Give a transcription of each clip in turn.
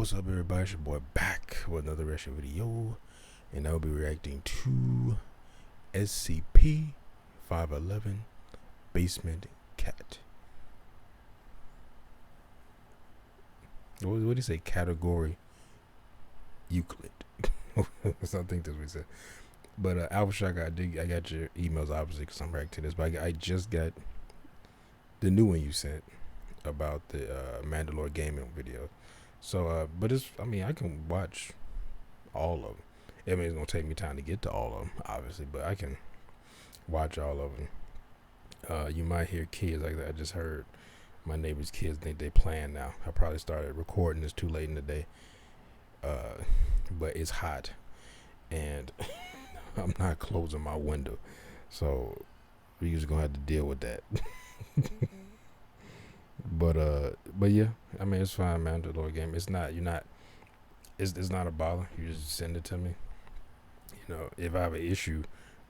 What's up, everybody? It's your boy back with another reaction video, and I'll be reacting to SCP-511 Basement Cat. What did he say? Category Euclid. I think that's what he said. But Alpha Shock, I got your emails obviously because I'm reacting to this, but I just got the new one you sent about the Mandalore gaming video. So, but I mean, I can watch all of them. I mean, it's gonna take me time to get to all of them, obviously, but I can watch all of them. You might hear kids like that. I just heard my neighbor's kids think they playing now. I probably started recording this too late in the day, but it's hot, and I'm not closing my window, so we're just gonna have to deal with that. But yeah, I mean, it's fine, man. The Lord game. It's not a bother. You just send it to me. You know, if I have an issue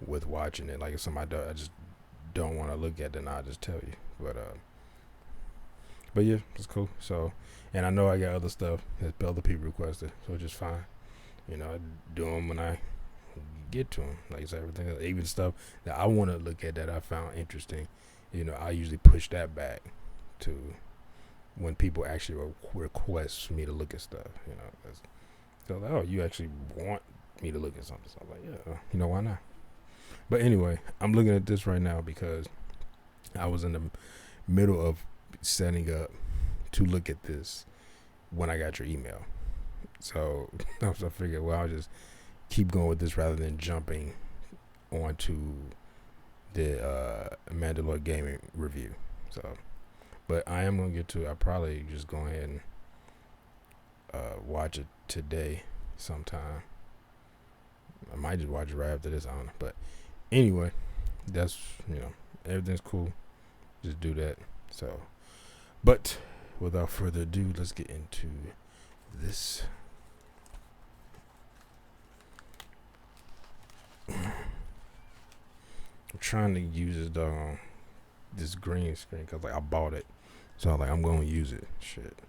with watching it, like if somebody I just don't want to look at it, then I'll just tell you. But yeah, it's cool. So, and I know I got other stuff that other people requested, so it's just fine. You know, I do them when I get to them. Like I said, everything, even stuff that I want to look at that I found interesting. You know, I usually push that back to when people actually request me to look at stuff. You know, so like, oh, you actually want me to look at something? So I'm like, yeah, you know, why not? But anyway, I'm looking at this right now because I was in the middle of setting up to look at this when I got your email. So I figured, well, I'll just keep going with this rather than jumping onto the Mandalore gaming review. So, but I am gonna get to it. I'll probably just go ahead and watch it today sometime. I might just watch it right after this on. But anyway, that's, you know, everything's cool. Just do that. So, but without further ado, let's get into this. I'm trying to use this green screen because like I bought it, so I'm going to use it. Shit,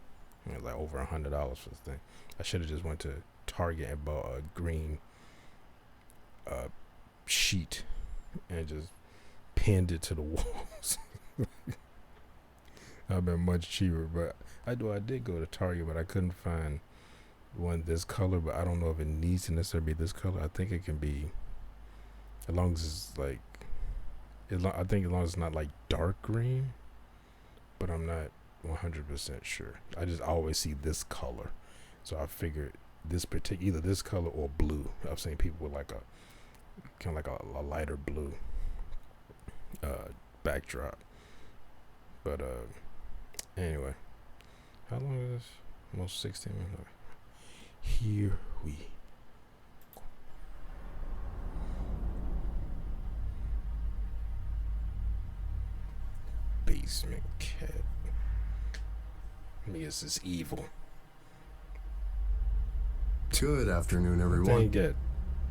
it was like over $100 for this thing. I should have just went to Target and bought a green sheet and just pinned it to the walls. I've been much cheaper, but I did go to Target, but I couldn't find one this color. But I don't know if it needs to necessarily be this color. I think it can be, as long as it's like, I think as long as it's not like dark green, but I'm not 100% sure. I just always see this color, so I figured this particular, either this color or blue. I've seen people with like a kind of like a lighter blue backdrop. But anyway, how long is this? Almost 16 minutes. Here we go. Basement cat. I mean, this is evil. Good afternoon, everyone.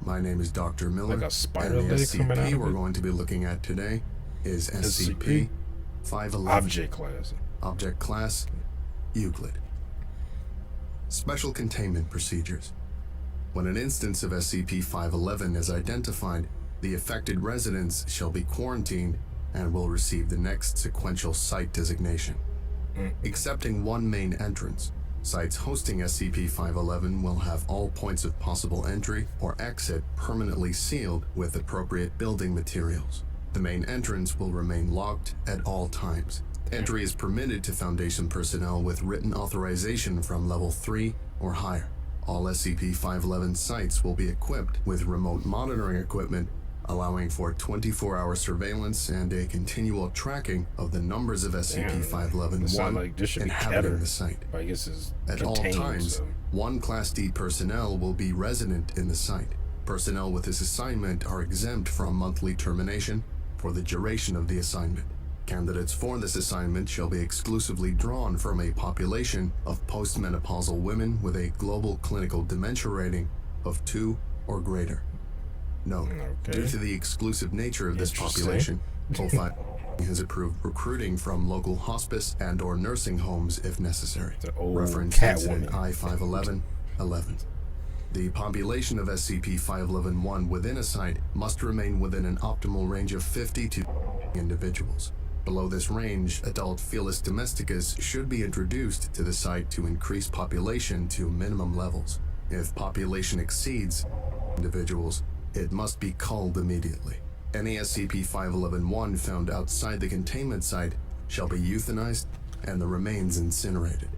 My name is Dr. Miller, like a spider and the SCP we're it? going to be looking at today is SCP-511. Object class. Object class, Euclid. Special containment procedures. When an instance of SCP-511 is identified, the affected residents shall be quarantined and will receive the next sequential site designation. Excepting one main entrance, sites hosting SCP-511 will have all points of possible entry or exit permanently sealed with appropriate building materials. The main entrance will remain locked at all times. Entry is permitted to Foundation personnel with written authorization from Level 3 or higher. All SCP-511 sites will be equipped with remote monitoring equipment, allowing for 24-hour surveillance and a continual tracking of the numbers of SCP-511-1 like inhabiting the site. I guess it's at all times, one Class D personnel will be resident in the site. Personnel with this assignment are exempt from monthly termination for the duration of the assignment. Candidates for this assignment shall be exclusively drawn from a population of postmenopausal women with a global clinical dementia rating of 2 or greater. Note, due to the exclusive nature of this population, has approved recruiting from local hospice and or nursing homes if necessary. The old Reference cat incident woman. I-511-11. The population of SCP-511-1 within a site must remain within an optimal range of 50 to individuals. Below this range, adult Felis domesticus should be introduced to the site to increase population to minimum levels. If population exceeds individuals, it must be culled immediately. Any SCP-511-1 found outside the containment site shall be euthanized and the remains incinerated.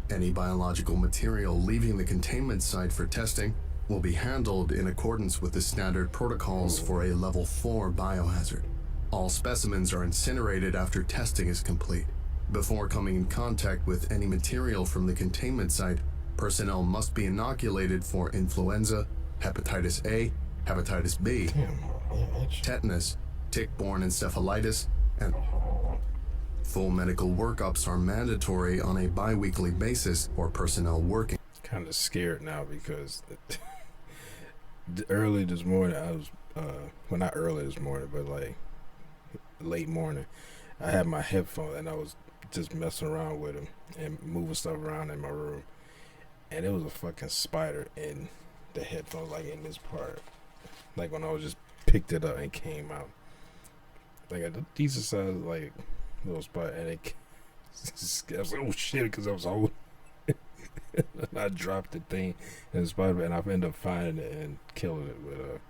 Any biological material leaving the containment site for testing will be handled in accordance with the standard protocols for a Level 4 biohazard. All specimens are incinerated after testing is complete. Before coming in contact with any material from the containment site, personnel must be inoculated for influenza, hepatitis A, hepatitis B, tetanus, tick-borne encephalitis, and full medical workups are mandatory on a bi-weekly basis for personnel working. Kind of scared now because early this morning I was, well, not early this morning, but like late morning, I had my headphones and I was just messing around with them and moving stuff around in my room, and it was a fucking spider in the headphones, like in this part, like when I was just picked it up and came out, like a decent size, like little spider, and I was like, oh shit, because I was old. And I dropped the thing in the spider, and I ended up finding it and killing it. But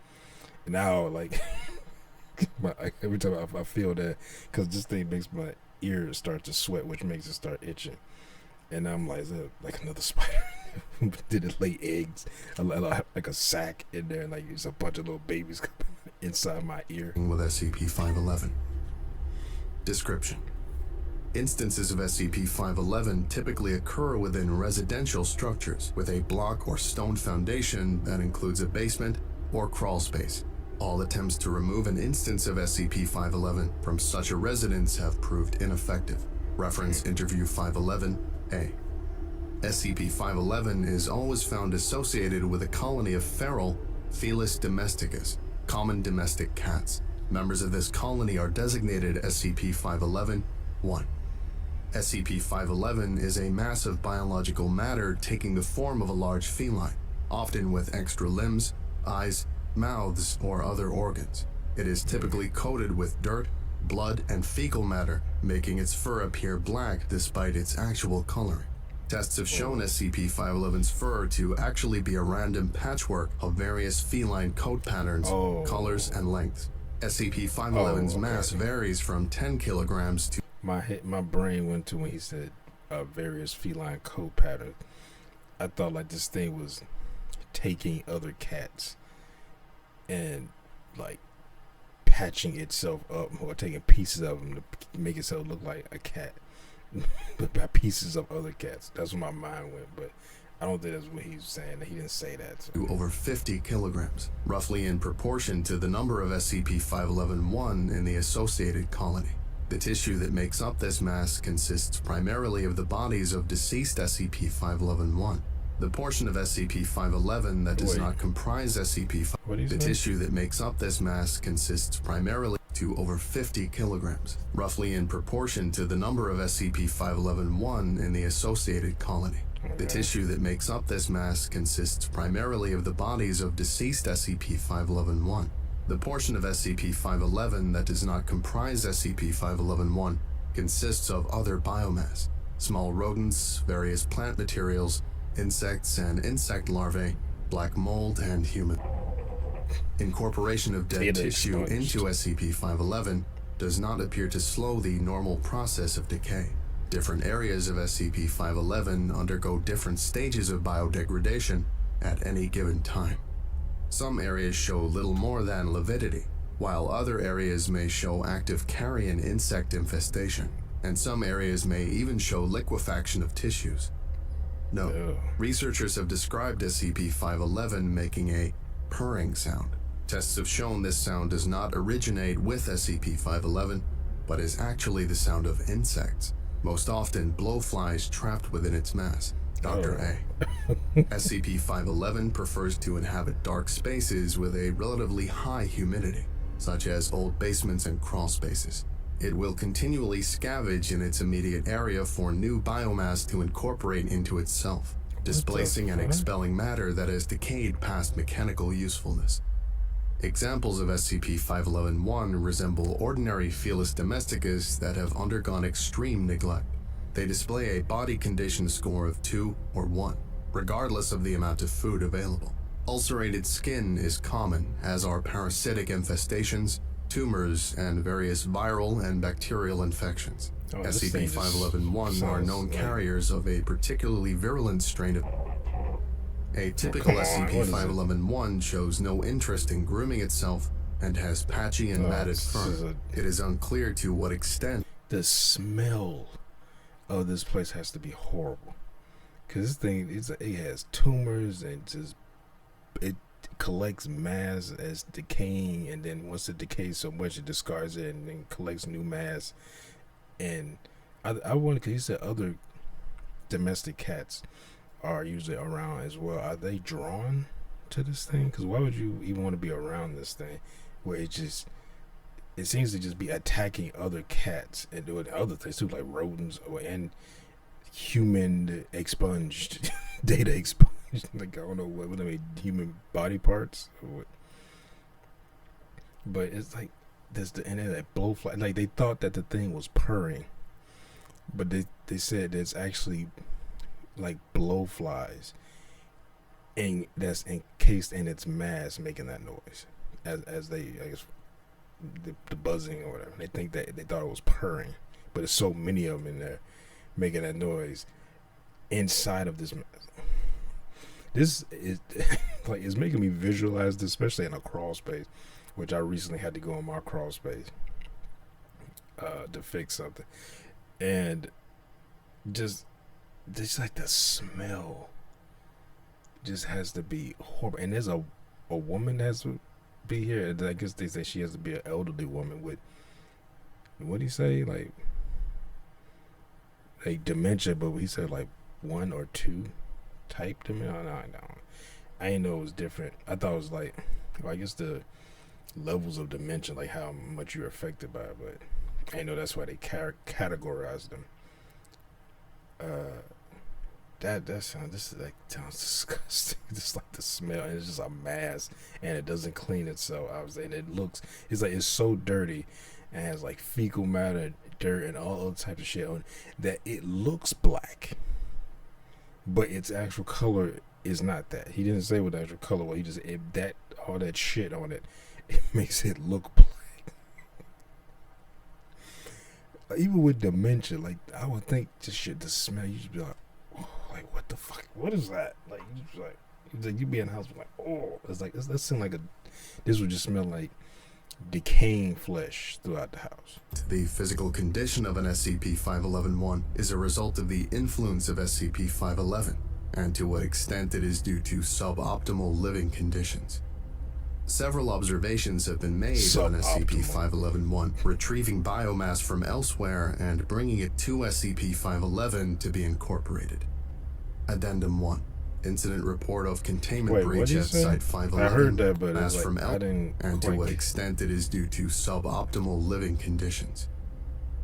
now, like, every time I feel that, because this thing makes my ears start to sweat, which makes it start itching, and I'm like, is that like another spider? Did it lay eggs? Like a sack in there, and like there's a bunch of little babies inside my ear. With SCP-511. Description: instances of SCP-511 typically occur within residential structures with a block or stone foundation that includes a basement or crawl space. All attempts to remove an instance of SCP-511 from such a residence have proved ineffective. Reference Interview 511-A. SCP-511 is always found associated with a colony of feral Felis domesticus, common domestic cats. Members of this colony are designated SCP-511-1. SCP-511 is a mass of biological matter taking the form of a large feline, often with extra limbs, eyes, mouths, or other organs. It is typically coated with dirt, blood, and fecal matter, making its fur appear black despite its actual coloring. Tests have shown SCP-511's fur to actually be a random patchwork of various feline coat patterns, colors, and lengths. SCP-511's mass varies from 10 kilograms to... My brain went to when he said various feline coat patterns. I thought like this thing was taking other cats and like patching itself up, or taking pieces of them to make itself look like a cat, but by pieces of other cats. That's where my mind went, but I don't think that's what he was saying. He didn't say that. So. To over 50 kilograms, roughly in proportion to the number of SCP-511-1 in the associated colony. The tissue that makes up this mass consists primarily of the bodies of deceased SCP-511-1. The portion of SCP-511 that does not comprise SCP-511, the tissue that makes up this mass consists primarily to over 50 kilograms, roughly in proportion to the number of SCP-511-1 in the associated colony. The tissue that makes up this mass consists primarily of the bodies of deceased SCP-511-1. The portion of SCP-511 that does not comprise SCP-511-1 consists of other biomass, small rodents, various plant materials, insects and insect larvae, black mold, and human. Incorporation of dead tissue into SCP-511 does not appear to slow the normal process of decay. Different areas of SCP-511 undergo different stages of biodegradation at any given time. Some areas show little more than lividity, while other areas may show active carrion insect infestation, and some areas may even show liquefaction of tissues. Note, researchers have described SCP-511 making a purring sound. Tests have shown this sound does not originate with SCP-511, but is actually the sound of insects, most often blowflies trapped within its mass. Dr. A. SCP-511 prefers to inhabit dark spaces with a relatively high humidity, such as old basements and crawl spaces. It will continually scavenge in its immediate area for new biomass to incorporate into itself, displacing and expelling matter that has decayed past mechanical usefulness. Examples of SCP-511-1 resemble ordinary Felis domesticus that have undergone extreme neglect. They display a body condition score of 2 or 1, regardless of the amount of food available. Ulcerated skin is common, as are parasitic infestations, tumors, and various viral and bacterial infections. SCP-511-1 are known carriers of a particularly virulent strain of... A typical SCP-511-1 shows no interest in grooming itself and has patchy and matted fur. It is unclear to what extent... The smell of this place has to be horrible. Because this thing, it has tumors and it collects mass as decaying, and then once it decays so much, it discards it and then collects new mass. And I wonder, because you said other domestic cats are usually around as well. Are they drawn to this thing? Because why would you even want to be around this thing where it seems to just be attacking other cats and doing other things too, like rodents and human expunged data expunged. Like, I don't know what I mean, human body parts or what. But it's like there's and then that blowfly, like they thought that the thing was purring, but they said it's actually like blowflies and that's encased in its mass making that noise as they, I guess, the buzzing or whatever. They think that they thought it was purring, but there's so many of them in there making that noise inside of this mass. This is like, it's making me visualize this, especially in a crawl space, which I recently had to go in my crawl space to fix something, and just like the smell just has to be horrible. And there's a woman that has to be here. I guess they say she has to be an elderly woman with, what do you say, like dementia, but he said like 1 or 2 type dementia. No, I didn't know it was different. I thought it was like, well, I guess the levels of dementia, like how much you're affected by it, but I didn't know that's why they categorized them. This sounds disgusting. Just like the smell, and it's just a mass, and it doesn't clean itself. I was saying it's so dirty, and has like fecal matter, dirt, and all other types of shit on it, that it looks black, but its actual color is not that. He didn't say what the actual color was. He just all that shit on it, it makes it look black. Even with dementia, like I would think just shit, the smell, you just be like, oh, like what the fuck? What is that? Like you just like you be in the house like, oh, it's like that seemed like this would just smell like decaying flesh throughout the house. The physical condition of an SCP-511-1 is a result of the influence of SCP-511, and to what extent it is due to suboptimal living conditions. Several observations have been made on SCP-511-1, retrieving biomass from elsewhere and bringing it to SCP-511 to be incorporated. Addendum 1. Incident report of containment breach at Site 511. I heard that, but as like, from I didn't and to what extent it is due to suboptimal living conditions.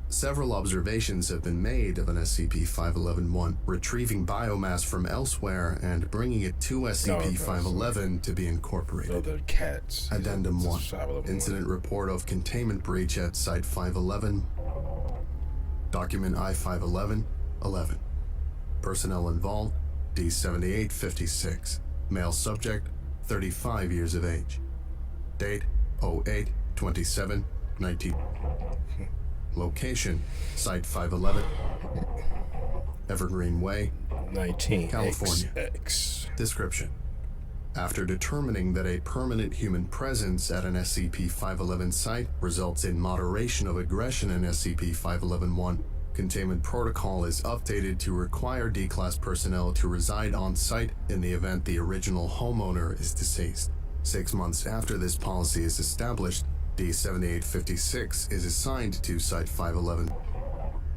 Several observations have been made of an SCP-511-1, retrieving biomass from elsewhere and bringing it to SCP-511 to be incorporated. Other cats. Addendum 1. Incident report of containment breach at Site 511. Document I-511-11. Personnel involved, D-7856. Male subject, 35 years of age. Date, 08/27/19. Location, Site 511, Evergreen Way, 19, California. XX. Description. After determining that a permanent human presence at an SCP-511 site results in moderation of aggression in SCP-511-1, containment protocol is updated to require D-Class personnel to reside on site in the event the original homeowner is deceased. 6 months after this policy is established, D-7856 is assigned to Site 511.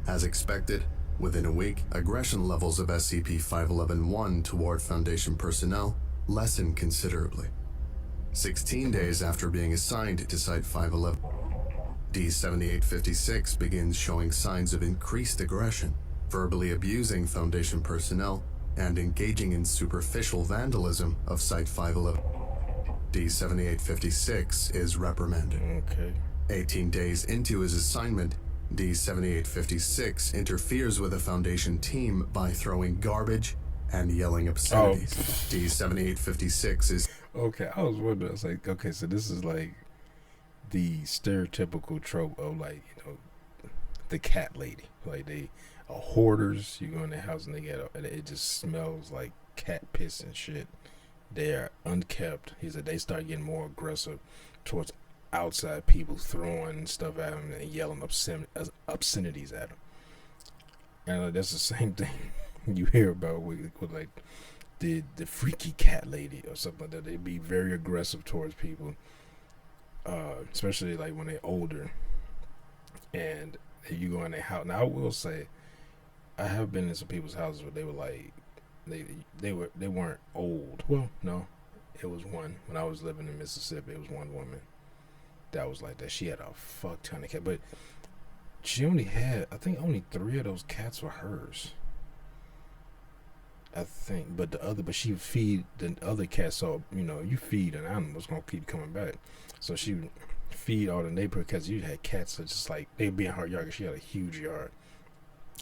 As expected, within a week, aggression levels of SCP-511-1 toward Foundation personnel lessened considerably. 16 days after being assigned to Site 511, D-7856 begins showing signs of increased aggression, verbally abusing Foundation personnel, and engaging in superficial vandalism of Site-511. D-7856 is reprimanded. Okay. 18 days into his assignment, D-7856 interferes with the Foundation team by throwing garbage and yelling obscenities. D-7856 is... Okay, I was wondering, I was like, okay, so this is like the stereotypical trope of, like, you know, the cat lady. Like, they are hoarders. You go in their house and it just smells like cat piss and shit. They are unkept. He said they start getting more aggressive towards outside people, throwing stuff at them and yelling obscenities at them. And that's the same thing you hear about with like the freaky cat lady or something like that. They be very aggressive towards people, especially like when they're older. And you go in their house. Now I will say, I have been in some people's houses where they were like, they weren't old. Well, no, it was one when I was living in Mississippi. It was one woman that was like that. She had a fuck ton of cats, but she only had, I think, only 3 of those cats were hers. I think, but she would feed the other cats. So, you know, you feed an animal, it's gonna keep coming back. So she would feed all the neighborhood cats. You had cats that just like, they'd be in her yard because she had a huge yard,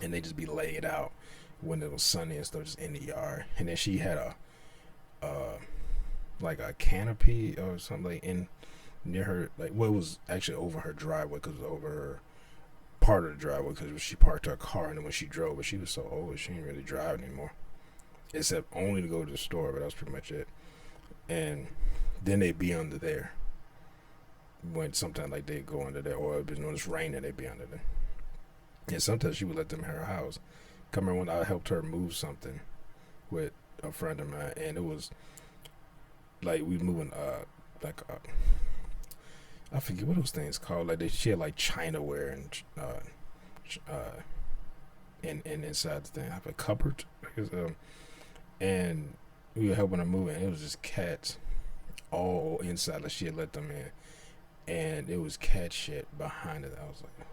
and they just be laid out when it was sunny and stuff, just in the yard. And then she had a like a canopy or something like in near her, like, well, it was actually over her driveway, because it was over her part of the driveway, because she parked her car, and then when she drove, but she was so old she didn't really drive anymore, except only to go to the store, but that was pretty much it. And then they'd be under there when sometimes like they'd go under there, or if it's raining, they'd be under there. And sometimes she would let them in her house. Come here when I helped her move something with a friend of mine, and it was like we were moving I forget what those things called. Like she had like chinaware and inside the thing, I have a cupboard, and we were helping her move, and it was just cats all inside. Like she had let them in, and it was cat shit behind it. I was like,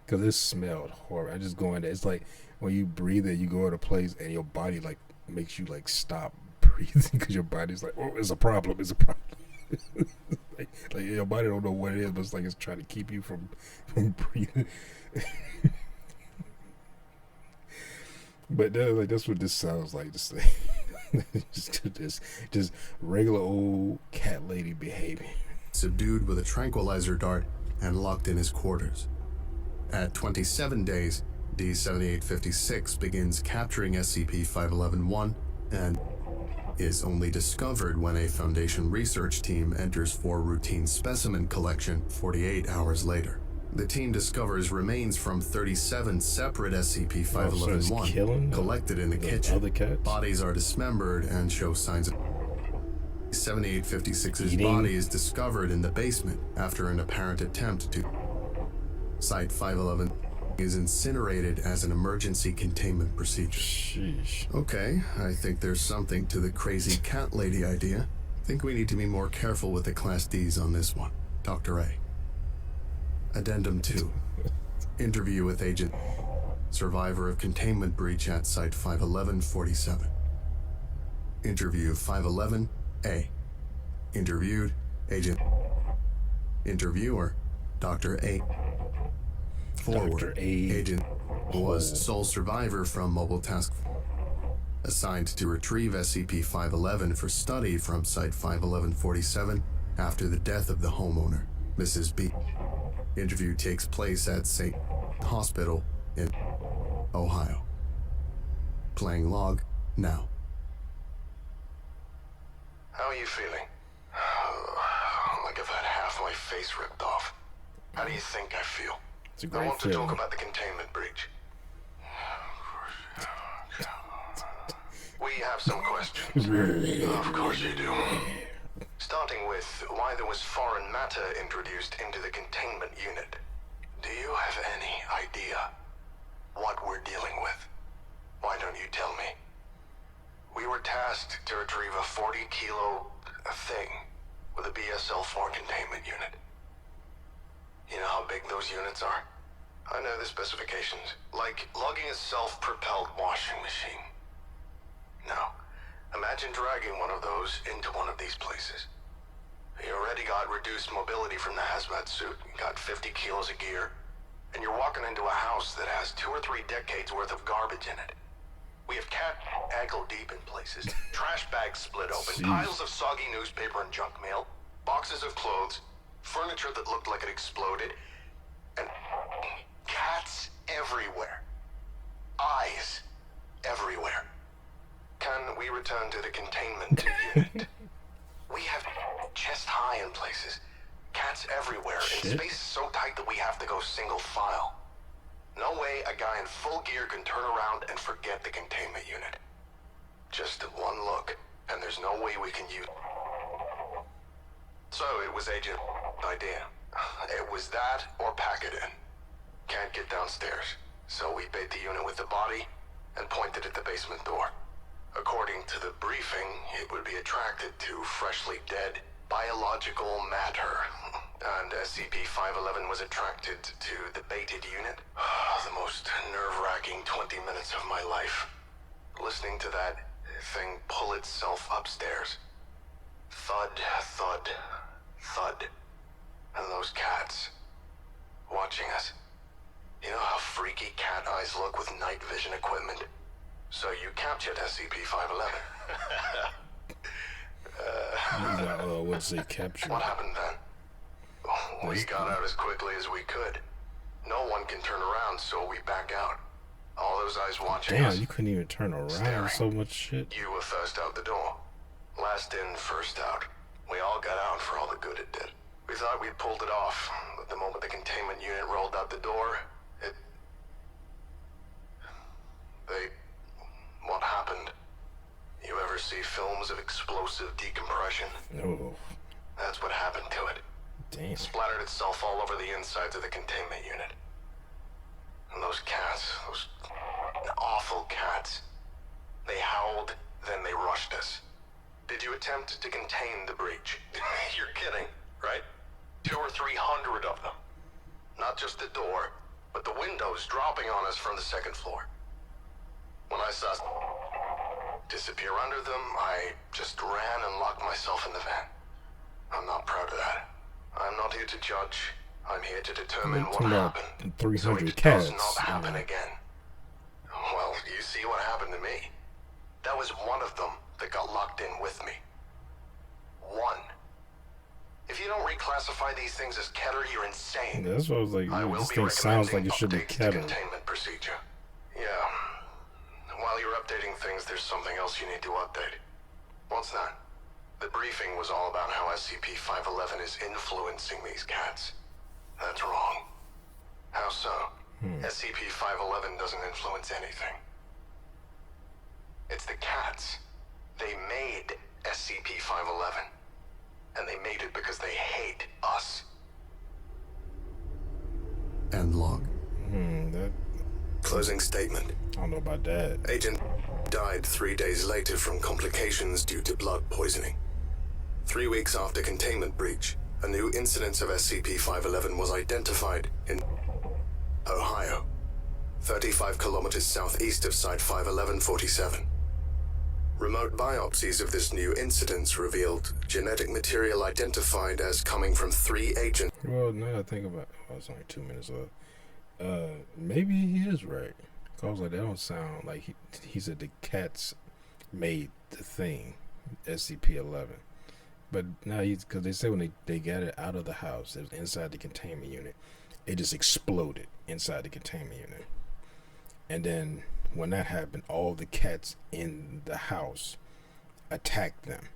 because it smelled horrible. I just go in there. It's like when you breathe it, you go to a place and your body like makes you like stop breathing because your body's like, oh, it's a problem. It's a problem. like your body don't know what it is, but it's like it's trying to keep you from breathing. But like that's what this sounds like. Just like just regular old cat lady behavior. Subdued with a tranquilizer dart and locked in his quarters. At 27 days, D-7856 begins capturing SCP-511-1 and is only discovered when a Foundation research team enters for routine specimen collection 48 hours later. The team discovers remains from 37 separate SCP-511-1 collected in the kitchen. Other cats? Bodies are dismembered and show signs of... 7856's body is discovered in the basement after an apparent attempt to... Site-511 is incinerated as an emergency containment procedure. Sheesh. Okay, I think there's something to the crazy cat lady idea. I think we need to be more careful with the Class Ds on this one. Dr. A. Addendum 2. Interview with Agent... Survivor of containment breach at Site 511-47. Interview 511 A. Interviewed, Agent... Interviewer, Dr. A. Forward, Dr. A. Agent was sole survivor from Mobile Task Force, assigned to retrieve SCP-511 for study from Site 511-47 after the death of the homeowner, Mrs. B. Interview takes place at St. Hospital in Ohio. Playing log now. How are you feeling? Like I've had half my face ripped off. How do you think I feel? It's a I great want to feeling. talk about the containment breach. We have some questions. Of course you do. Starting with why there was foreign matter introduced into the containment unit. Do you have any idea what we're dealing with? Why don't you tell me? We were tasked to retrieve a 40-kilo thing with a BSL-4 containment unit. You know how big those units are? I know the specifications. Like lugging a self-propelled washing machine. Now, imagine dragging one of those into one of these places. You already got reduced mobility from the hazmat suit. You got 50 kilos of gear. And you're walking into a house that has 2 or 3 decades worth of garbage in it. We have cat ankle deep in places, trash bags split open, Jeez. piles of soggy newspaper and junk mail, boxes of clothes, furniture that looked like it exploded, and cats everywhere. Eyes everywhere. Can we return to the containment unit? We have chest high in places, cats everywhere, and Shit. space is so tight that we have to go single file. No way a guy in full gear can turn around and forget the containment unit. Just one look, and there's no way we can use. So it was Agent idea. It was that or pack it in. Can't get downstairs, so we bait the unit with the body and pointed at the basement door. According to the briefing, it would be attracted to freshly dead biological matter. And SCP-511 was attracted to the baited unit. The most nerve-wracking 20 minutes of my life. Listening to that thing pull itself upstairs. Thud, thud, thud. And those cats watching us. You know how freaky cat eyes look with night vision equipment? So you captured SCP-511. What's it captured? What happened then? We got out as quickly as we could. No one can turn around, so we back out. All those eyes watching us. Damn, you couldn't even turn around. Staring. So much shit. You were first out the door. Last in, first out. We all got out for all the good it did. We thought we'd pulled it off, but the moment the containment unit rolled out the door, what happened? You ever see films of explosive decompression? Oh, That's what happened to it. damn. Splattered itself all over the insides of the containment unit. And those cats, those awful cats, they howled, then they rushed us. Did you attempt to contain the breach? You're kidding, right? 200 or 300 of them. Not just the door, but the windows dropping on us from the second floor. When I saw disappear under them, I just ran and locked myself in the van. I'm not proud of that. I'm not here to judge. I'm here to determine what happened. 300 so it cats. does not happen again. Well, you see what happened to me. That was one of them that got locked in with me. One. If you don't reclassify these things as Keter, you're insane. That's what I was like. I will This be thing sounds like recommending it should be updates to Kevin. containment procedure. Yeah. While you're updating things, there's something else you need to update. What's that? The briefing was all about how SCP-511 is influencing these cats. That's wrong. How so? SCP-511 doesn't influence anything. It's the cats. They made SCP-511. And they made it because they hate us. End log. That Closing statement. I don't know about that. Agent died 3 days later from complications due to blood poisoning. 3 weeks after containment breach, a new incidence of SCP-511 was identified in Ohio, 35 kilometers southeast of Site 511-47. Remote biopsies of this new incidence revealed genetic material identified as coming from 3 agents. Well, now that I think about it, it's only 2 minutes left. Maybe he is right. I was like, that don't sound like he said the cats made the thing, SCP-11. But now because they said when they got it out of the house, it was inside the containment unit, it just exploded inside the containment unit. And then when that happened, all the cats in the house attacked them.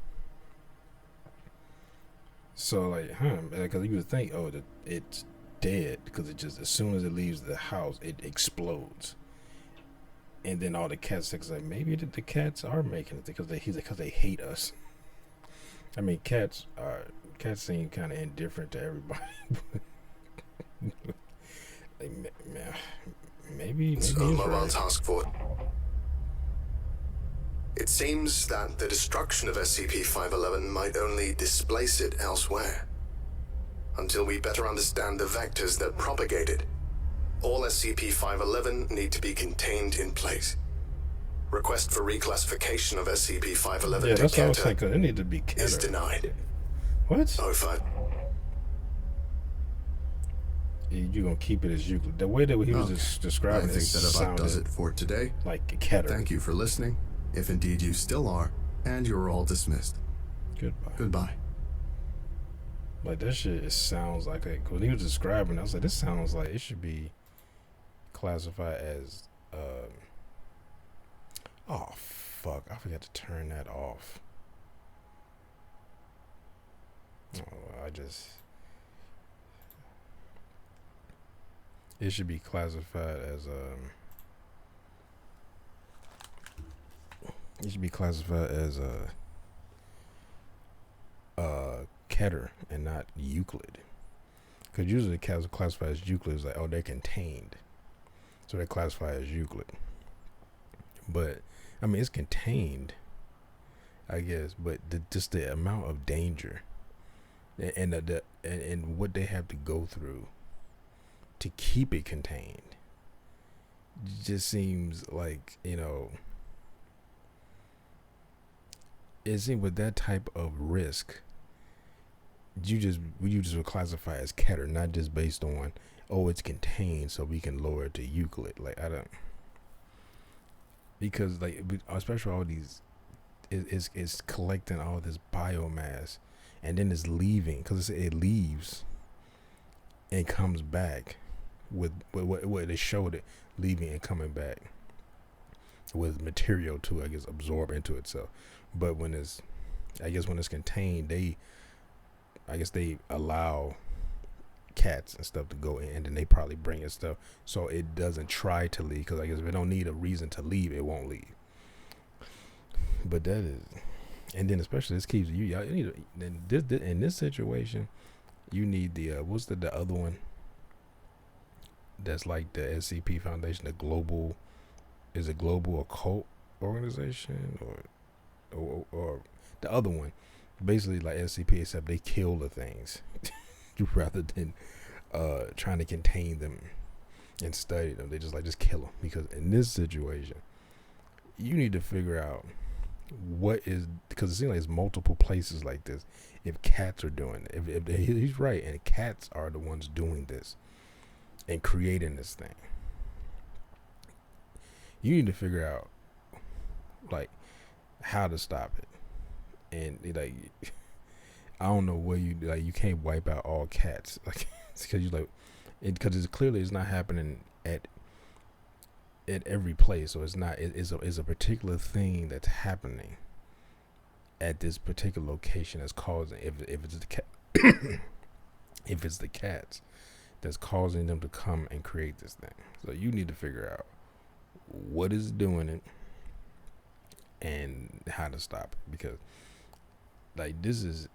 So like, because you would think, that it's dead because it just, as soon as it leaves the house, it explodes. And then all the cats think like, maybe the cats are making it because they hate us. I mean, cats seem kind of indifferent to everybody. Maybe he's Mobile right. Task Force. It seems that the destruction of SCP-511 might only displace it elsewhere. until we better understand the vectors that propagate it. All SCP-511 need to be contained in place. Request for reclassification of SCP-511 Yeah, to that's what I was Keter saying, because it need to be is Keter. denied. What? O5. You're going to keep it as Euclid. The way that he was just describing I it think that about does sounded it for today. like Keter. Thank you for listening, if indeed you still are, and you're all dismissed. Goodbye. Goodbye. Like, that shit, it sounds like it. When he was describing it, I was like, this sounds like it should be classified as, oh, fuck. I forgot to turn that off. Oh, it should be classified as, it should be classified as, Keter and not Euclid, because usually classified as Euclid is like, oh, they're contained, so they classify as Euclid. But I mean, it's contained, I guess, but just the amount of danger and what they have to go through to keep it contained just seems like, you know, it seems with that type of risk, you just would classify as Keter, not just based on, oh, it's contained so we can lower it to Euclid. Like, I don't, because like, especially all these, it's collecting all this biomass and then it's leaving, because it leaves and comes back with what they showed it leaving and coming back with material to, I guess, absorb into itself. But when it's contained, they allow cats and stuff to go in, and then they probably bring in stuff so it doesn't try to leave, because I guess if it don't need a reason to leave, it won't leave. But that is, and then especially this keeps you need in this situation, you need the what's the other one that's like the SCP Foundation, the global occult organization, or the other one, basically like SCP, except they kill the things rather than trying to contain them and study them. They just kill them, because in this situation you need to figure out what is, because it seems like it's multiple places like this. If cats are doing it, if he's right and cats are the ones doing this and creating this thing, you need to figure out like how to stop it. And like, I don't know where you can't wipe out all cats, like, because you like it, because it's clearly it's not happening at every place. So it's not, it's a particular thing that's happening at this particular location that's causing, if it's the cat if it's the cats that's causing them to come and create this thing. So you need to figure out what is doing it and how to stop it, because like, this is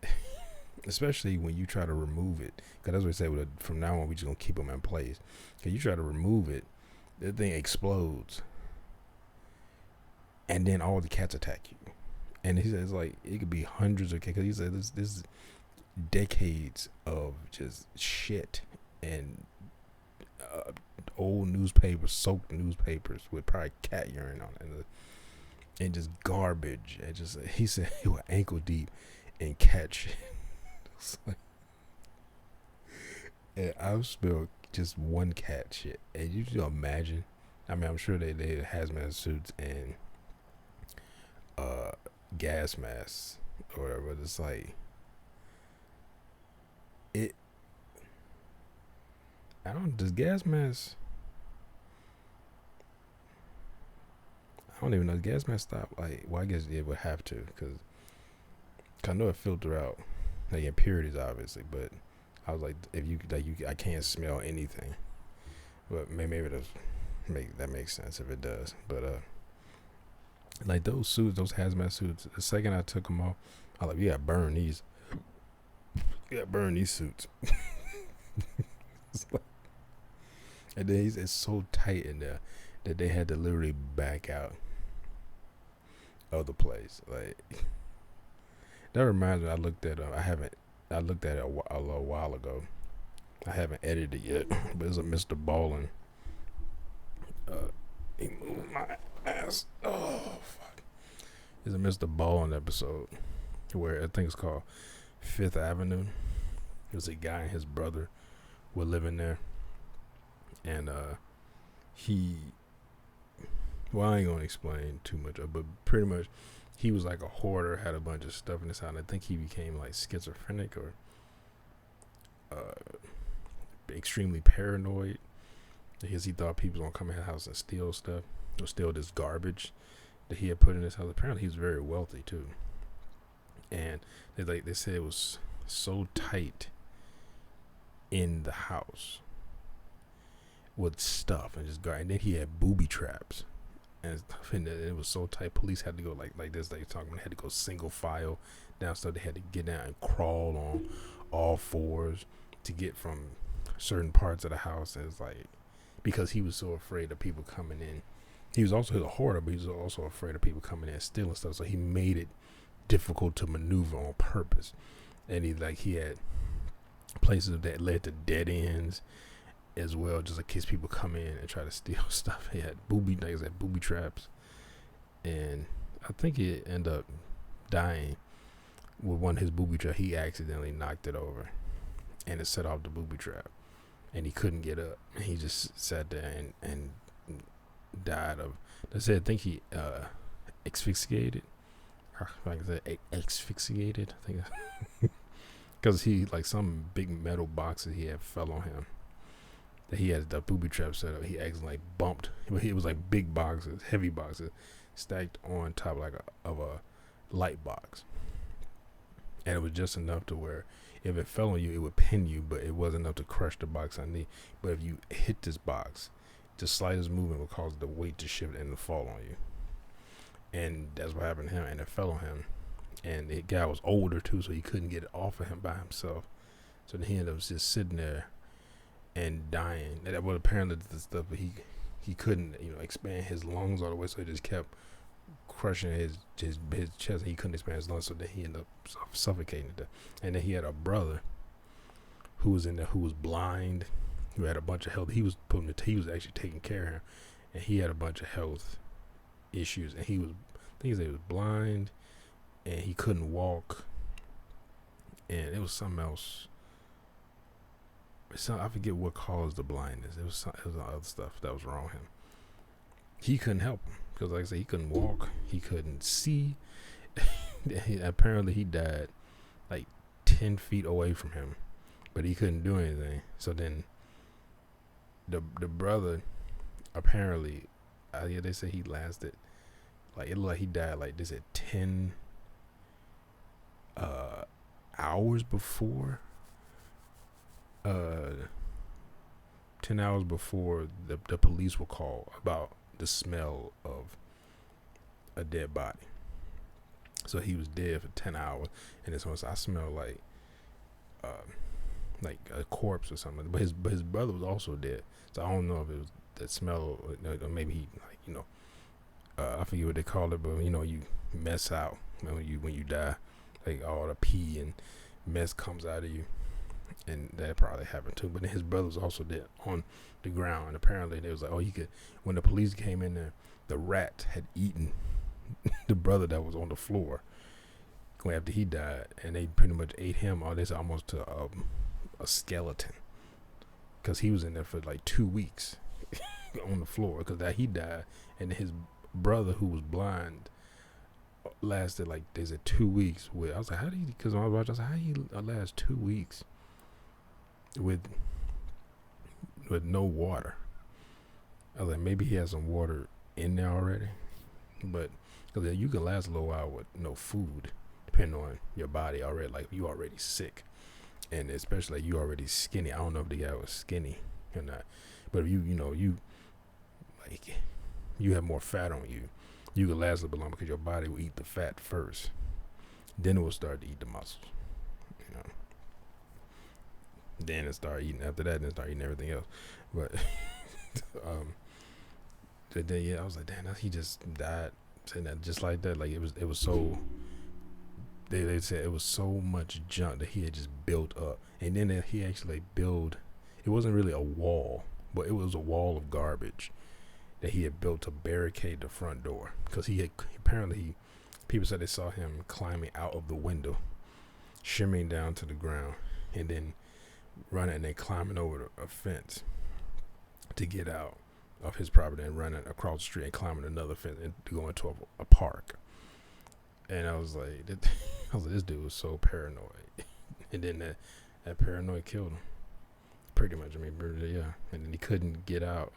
especially when you try to remove it, because that's what I say, from now on we just gonna keep them in place, because you try to remove it, the thing explodes and then all the cats attack you. And he says like it could be hundreds of cats, because he said this is decades of just shit and old newspapers, soaked newspapers with probably cat urine on it, and just garbage, and just, he said he was ankle deep in cat shit. Like, and I've spilled just one cat shit, and you just imagine, I mean, I'm sure they had hazmat suits and gas masks or whatever, but it's like does gas masks, I don't even know, does gas mask stop, like, well, I guess it would have to, because I know it filter out like impurities, obviously, but I was like, if you I can't smell anything, but maybe that makes sense if it does. But like those suits, those hazmat suits, the second I took them off, I was like, we gotta burn these suits. Like, and then it's so tight in there that they had to literally back out of the place. Like, that reminds me, I looked at I haven't I looked at it a little while ago. I haven't edited it yet, but it's a Mr. Ballin. He moved my ass. Oh fuck! It's a Mr. Ballin episode where I think it's called Fifth Avenue. It was a guy and his brother were living there, and well, I ain't gonna explain too much, but pretty much he was like a hoarder, had a bunch of stuff in his house, and I think he became like schizophrenic or extremely paranoid because he thought people was gonna come in his house and steal stuff or steal this garbage that he had put in his house. Apparently he was very wealthy too, and they said it was so tight in the house with stuff and just and then he had booby traps and stuff, and it was so tight. Police had to go like this. They talking about, had to go single file down stuff. They had to get down and crawl on all fours to get from certain parts of the house. And it's like because he was so afraid of people coming in. He was also a hoarder, but he was also afraid of people coming in and stealing stuff. So he made it difficult to maneuver on purpose. And he had places that led to dead ends as well, just in case people come in and try to steal stuff. He had booby traps, and I think he ended up dying with one of his booby traps. He accidentally knocked it over, and it set off the booby trap, and he couldn't get up. And he just sat there and died of. They said I think he asphyxiated. Like I said, asphyxiated. I think because he like some big metal boxes he had fell on him. He had the booby trap set up. He accidentally bumped. It was like big boxes, heavy boxes, stacked on top of a light box, and it was just enough to where if it fell on you, it would pin you, but it wasn't enough to crush the box underneath. But if you hit this box, the slightest movement would cause the weight to shift and to fall on you, and that's what happened to him. And it fell on him, and the guy was older too, so he couldn't get it off of him by himself. So then he ended up just sitting there and dying. That was apparently the stuff, but he couldn't expand his lungs all the way, so he just kept crushing his chest, and he couldn't expand his lungs, so then he ended up suffocating to death. And then he had a brother who was in there who was blind, who had a bunch of health. He was actually taking care of him, and he had a bunch of health issues, and he was blind, and he couldn't walk, and it was something else. I forget what caused the blindness. It was other stuff that was wrong with him. He couldn't help him because, like I said, he couldn't walk. He couldn't see. Apparently, he died like 10 feet away from him, but he couldn't do anything. So then, the brother apparently, they say he lasted it looked like he died like they said 10 hours before. 10 hours before the police were called about the smell of a dead body. So he was dead for 10 hours, and this one I smell like a corpse or something. But his brother was also dead, so I don't know if it was that smell or maybe he I forget what they call it, but you mess out when you die, like all the pee and mess comes out of you. And that probably happened too. But then his brother was also dead on the ground. And apparently they was like, when the police came in there, the rat had eaten the brother that was on the floor after he died. And they pretty much ate him, or this almost to a skeleton. Because he was in there for like 2 weeks on the floor. Because he died. And his brother, who was blind, lasted like, they said 2 weeks. I was like, how did he, because when I was watching, I was like, how did he last 2 weeks? With no water. I was like, maybe he has some water in there already, but because you can last a little while with no food, depending on your body already. Like you already sick, and especially like you already skinny. I don't know if the guy was skinny or not, but if you have more fat on you, you can last a little bit longer because your body will eat the fat first, then it will start to eat the muscles. Then it start eating after that, then start eating everything else. But I was like, damn, he just died, saying that just like that. Like it was so they said it was so much junk that he had just built up, and then he actually built. It wasn't really a wall, but it was a wall of garbage that he had built to barricade the front door, because he had apparently people said they saw him climbing out of the window, shimmying down to the ground, and then running and then climbing over a fence to get out of his property and running across the street and climbing another fence and going into a park. And I was like, this dude was so paranoid. And then that paranoia killed him. Pretty much. I mean, yeah. And then he couldn't get out.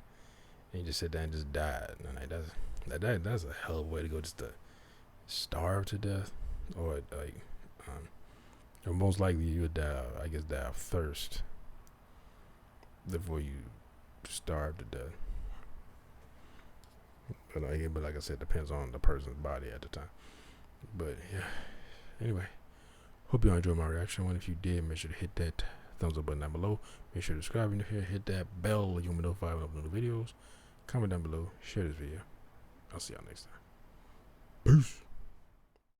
And he just sat there and just died. And like, that's a hell of a way to go, just to starve to death. Or like, or most likely you would die of thirst before you starve to death. But like I said, depends on the person's body at the time. But yeah, anyway, hope you all enjoyed my reaction. If you did, make sure to hit that thumbs up button down below. Make sure to subscribe if you're here. Hit that bell if you want to be notified when I upload new videos. Comment down below. Share this video. I'll see y'all next time. Peace.